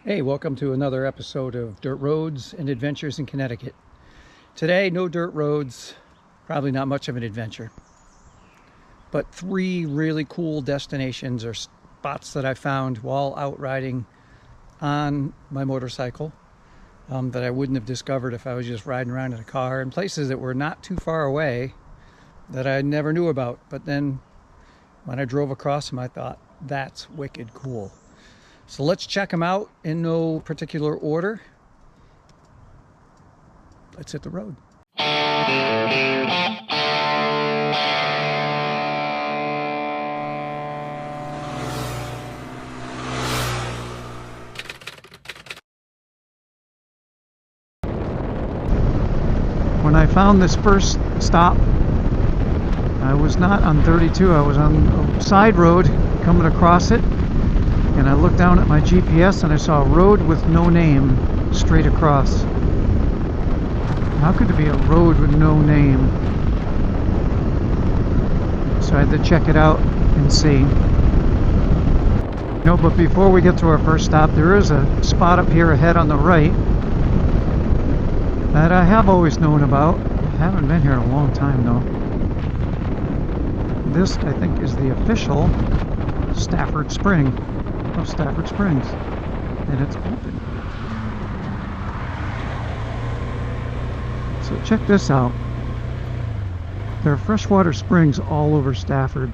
Hey, welcome to another episode of Dirt Roads and Adventures in Connecticut. Today, no dirt roads, probably not much of an adventure, but three really cool destinations or spots that I found while out riding on my motorcycle that I wouldn't have discovered if I was just riding around in a car, and places that were not too far away that I never knew about. But then when I drove across them, I thought, that's wicked cool. So let's check them out in no particular order. Let's hit the road. When I found this first stop, I was not on 32, I was on a side road coming across it. And I looked down at my GPS and I saw a road with no name straight across. How could there be a road with no name? So I had to check it out and see. No, but before we get to our first stop, there is a spot up here ahead on the right that I have always known about. I haven't been here in a long time though. This, I think, is the official Stafford Spring of Stafford Springs, and it's open. So check this out. There are freshwater springs all over Stafford.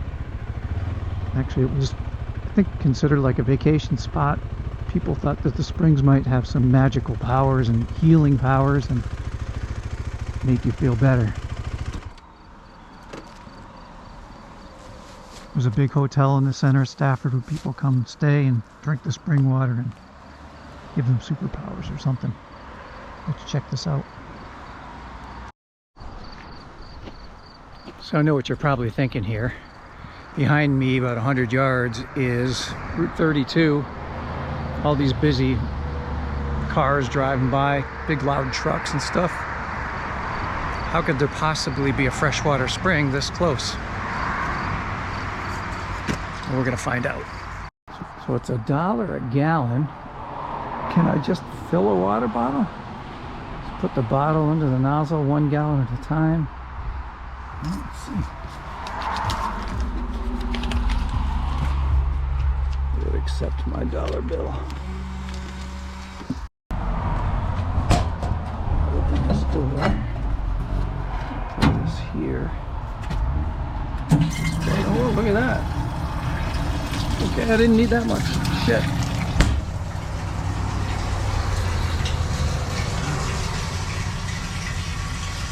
Actually, it was, I think, considered like a vacation spot. People thought that the springs might have some magical powers and healing powers and make you feel better. There's a big hotel in the center of Stafford where people come stay and drink the spring water and give them superpowers or something. Let's check this out. So I know what you're probably thinking here. Behind me, about 100 yards, is Route 32. All these busy cars driving by, big loud trucks and stuff. How could there possibly be a freshwater spring this close? We're gonna find out. So it's $1 a gallon. Can I just fill a water bottle? Just put the bottle into the nozzle 1 gallon at a time. Let's see. It would accept my dollar bill. Open this door. Put this here. Oh, look at that. Okay, I didn't need that much. Shit.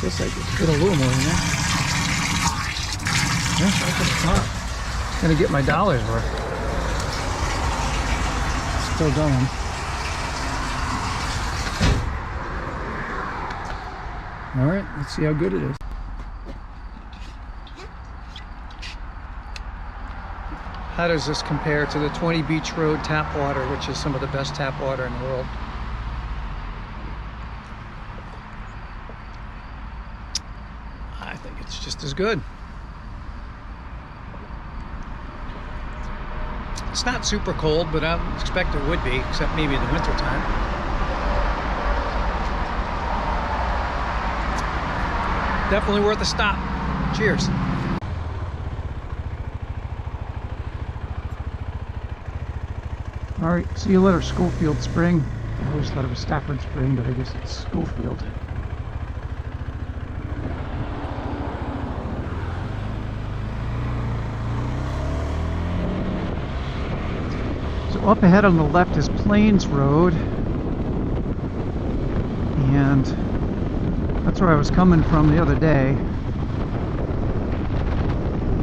Guess I could get a little more in there. Yeah, that's what I thought. It's gonna get my dollar's worth. Still going. Alright, let's see how good it is. How does this compare to the 20 Beach Road tap water, which is some of the best tap water in the world? I think it's just as good. It's not super cold, but I expect it would be, except maybe in the winter time. Definitely worth a stop. Cheers. Alright, see you later, Schofield Spring. I always thought it was Stafford Spring, but I guess it's Schofield. So up ahead on the left is Plains Road, and that's where I was coming from the other day.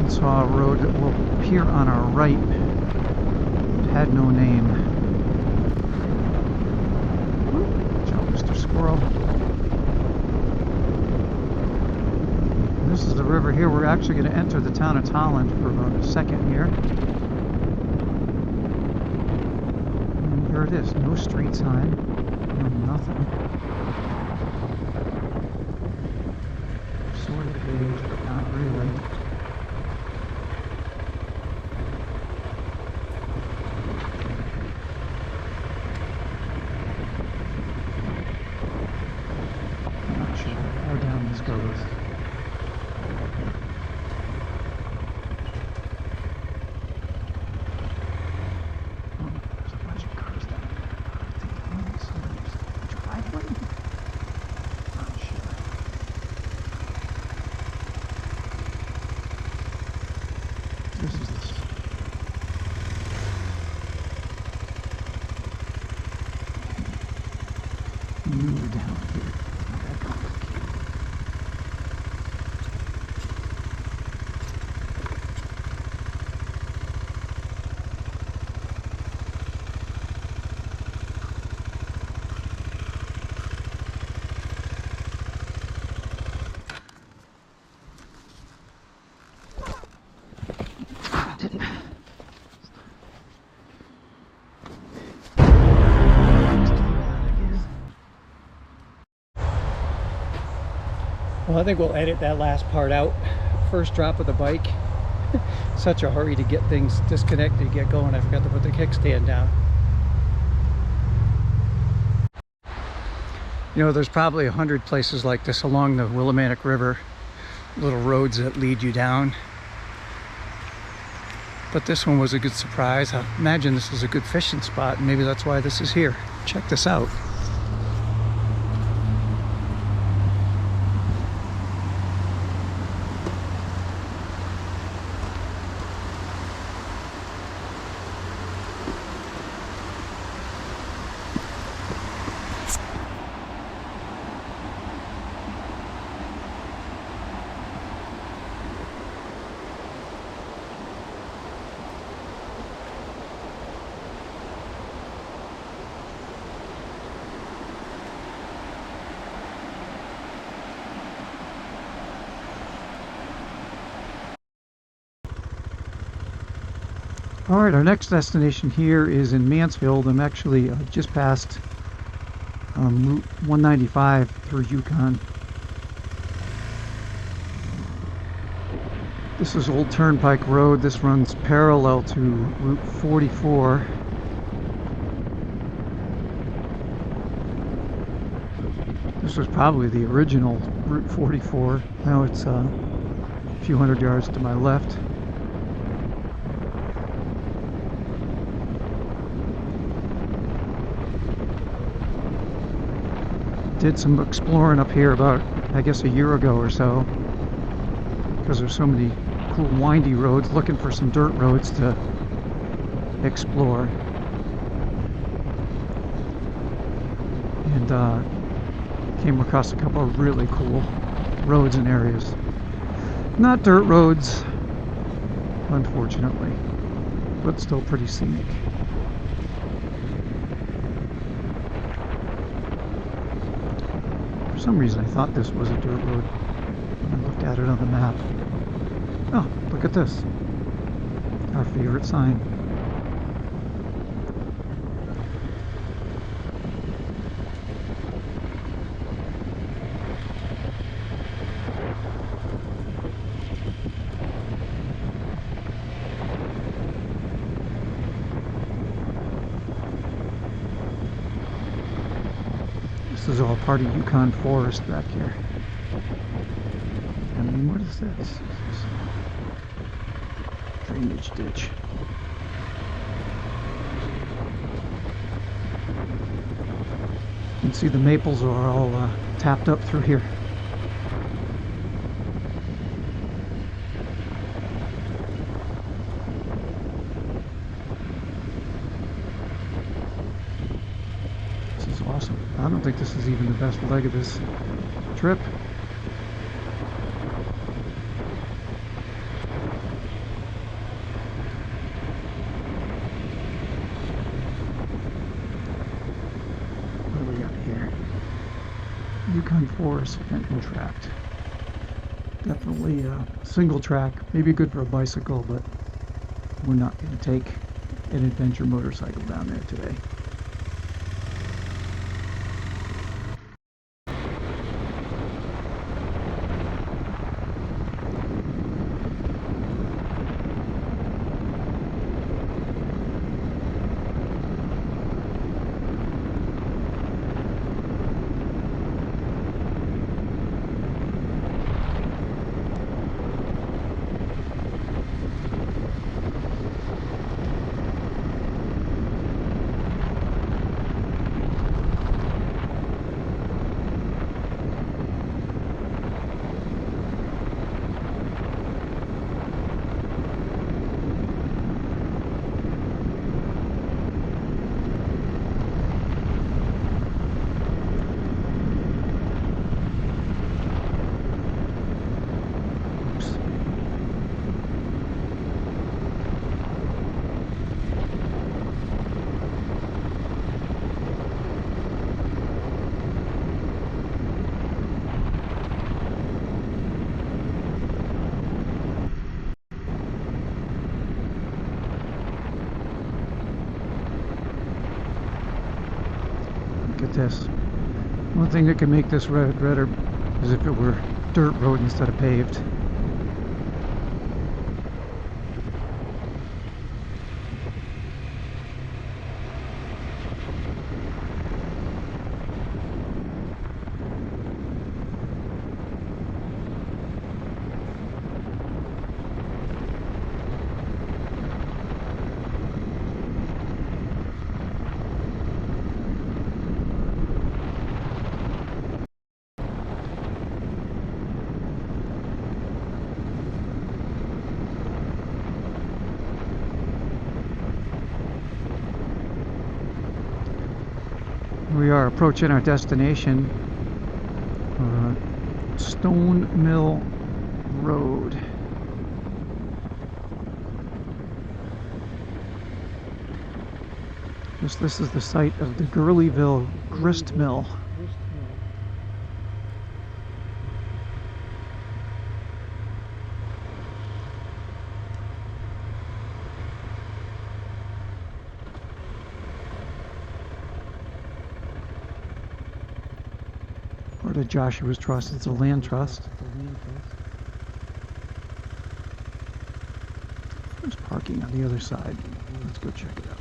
And saw a road that will appear on our right. Had no name. Watch out, Mr. Squirrel. And this is the river here. We're actually going to enter the town of Tolland for about a second here. And here it is. No street sign. No nothing. Sort of beige, but not really. view down here. Not that complicated. Well, I think we'll edit that last part out. First drop of the bike. Such a hurry to get things disconnected, get going. I forgot to put the kickstand down. You know, there's probably 100 places like this along the Willimantic River. Little roads that lead you down. But this one was a good surprise. I imagine this is a good fishing spot, and maybe that's why this is here. Check this out. Alright, our next destination here is in Mansfield. I'm actually just past Route 195 through Yukon. This is Old Turnpike Road. This runs parallel to Route 44. This was probably the original Route 44. Now it's a few hundred yards to my left. Did some exploring up here about, I guess, a year ago or so, because there's so many cool windy roads, looking for some dirt roads to explore. And came across a couple of really cool roads and areas. Not dirt roads, unfortunately, but still pretty scenic. For some reason I thought this was a dirt road when I looked at it on the map. Oh, look at this. Our favorite sign. This is all part of Yukon Forest back here. I mean, what is this? Drainage ditch. You can see the maples are all tapped up through here. Awesome. I don't think this is even the best leg of this trip. What do we got here? Yukon Forest Fenton Tract. Definitely a single track, maybe good for a bicycle, but we're not going to take an adventure motorcycle down there today. look at this. One thing that could make this redder is if it were dirt road instead of paved. We are approaching our destination, Stone Mill Road. This is the site of the Gurleyville Grist Mill. Part of Joshua's Trust. It's a land trust. There's parking on the other side. Let's go check it out.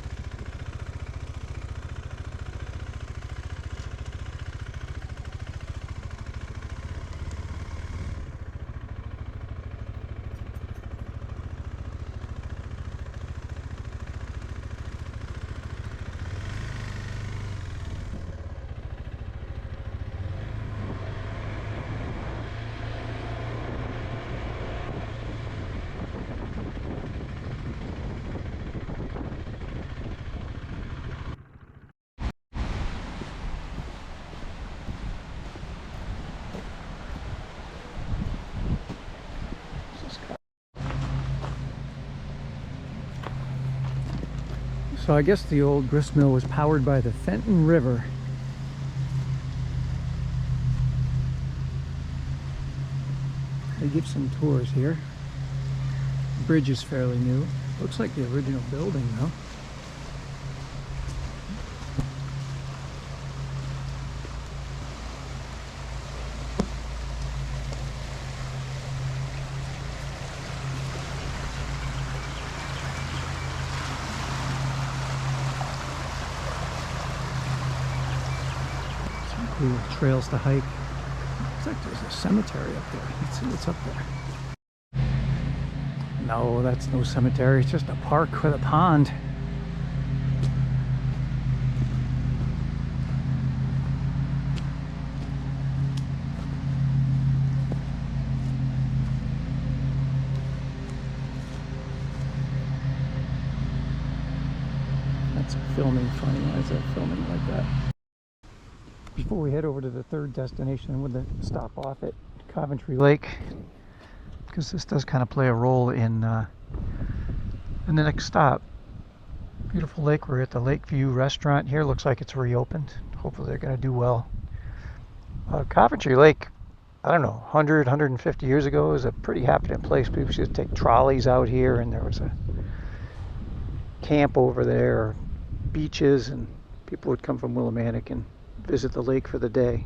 So I guess the old grist mill was powered by the Fenton River. They give some tours here. The bridge is fairly new. Looks like the original building though. Cool trails to hike. Looks like there's a cemetery up there. Let's see what's up there. No, that's no cemetery. It's just a park with a pond. That's filming funny. Why is that filming like that? Before we head over to the third destination, I'm going to stop off at Coventry Lake, because this does kind of play a role in the next stop. Beautiful lake. We're at the Lakeview restaurant here. Looks like it's reopened. Hopefully they're going to do well. Coventry Lake, I don't know, 100, 150 years ago, was a pretty happening place. People used to take trolleys out here, and there was a camp over there, or beaches, and people would come from Willimantic and visit the lake for the day.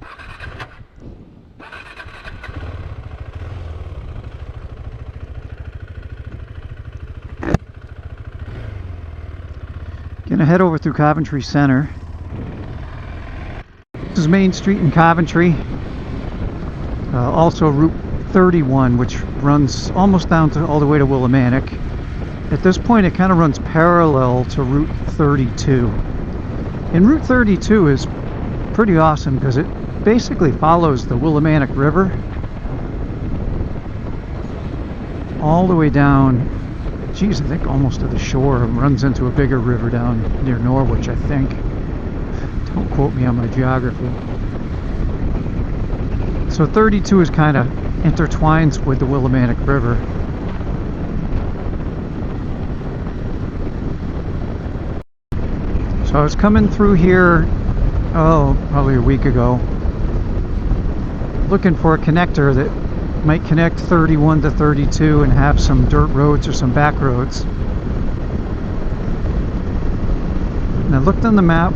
Gonna head over through Coventry Center. This is Main Street in Coventry. Also Route 31, which runs almost down to all the way to Willimantic. At this point, it kind of runs parallel to Route 32. And Route 32 is pretty awesome because it basically follows the Willimantic River all the way down, geez, I think almost to the shore, and runs into a bigger river down near Norwich, I think. Don't quote me on my geography. So 32 is kind of intertwines with the Willimantic River. So I was coming through here, probably a week ago, looking for a connector that might connect 31 to 32 and have some dirt roads or some back roads. And I looked on the map,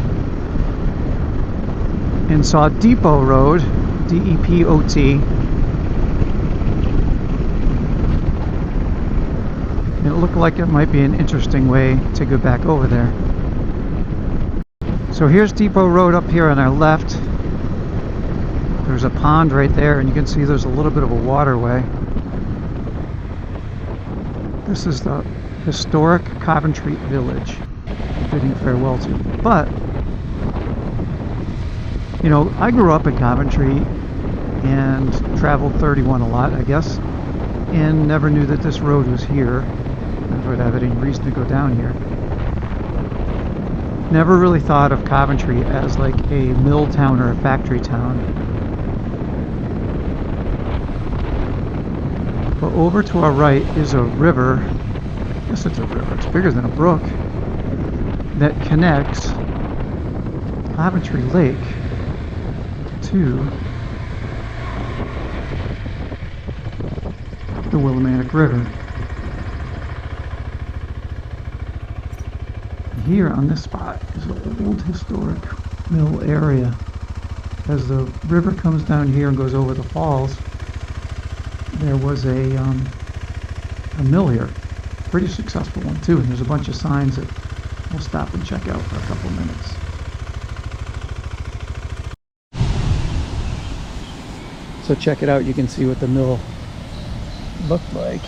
and saw Depot Road, D-E-P-O-T. And it looked like it might be an interesting way to go back over there. So here's Depot Road up here on our left. There's a pond right there, and you can see there's a little bit of a waterway. This is the historic Coventry Village, bidding farewell to. But, you know, I grew up in Coventry and traveled 31 a lot, I guess, and never knew that this road was here. Never would have any reason to go down here. Never really thought of Coventry as like a mill town or a factory town. But over to our right is a river. I guess it's a river. It's bigger than a brook that connects Coventry Lake to the Willimantic River. Here on this spot is an old historic mill area. As the river comes down here and goes over the falls, there was a mill here. Pretty successful one too, and there's a bunch of signs that we'll stop and check out for a couple minutes. So check it out, you can see what the mill looked like.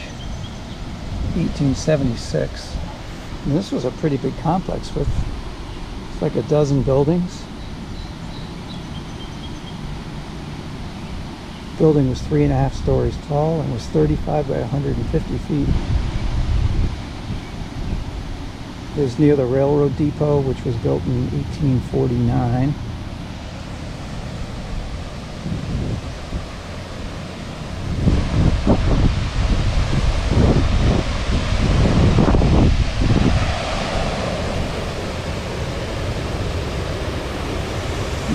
1876. And this was a pretty big complex with like a dozen buildings. The building was 3.5 stories tall and was 35 by 150 feet. It was near the railroad depot, which was built in 1849.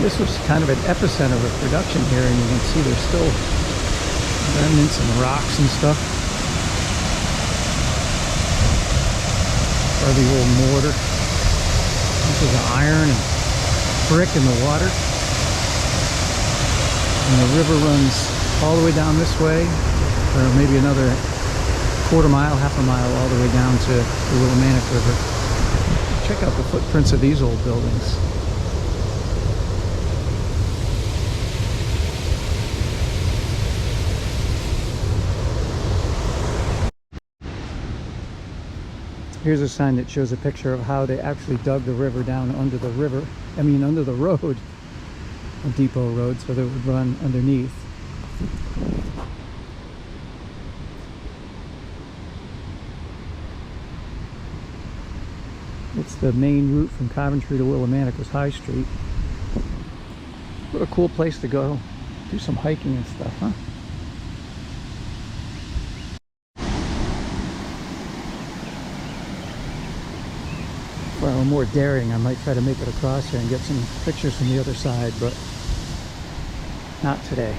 This was kind of an epicenter of production here, and you can see there's still remnants and rocks and stuff. Or the old mortar. This is iron and brick in the water. And the river runs all the way down this way, or maybe another quarter mile, half a mile, all the way down to the Willimantic River. Check out the footprints of these old buildings. Here's a sign that shows a picture of how they actually dug the river down under the under the road on Depot Road, so that it would run underneath. It's the main route from Coventry to Willimantic was High Street. What a cool place to go do some hiking and stuff, huh? If I were more daring, I might try to make it across here and get some pictures from the other side, but not today.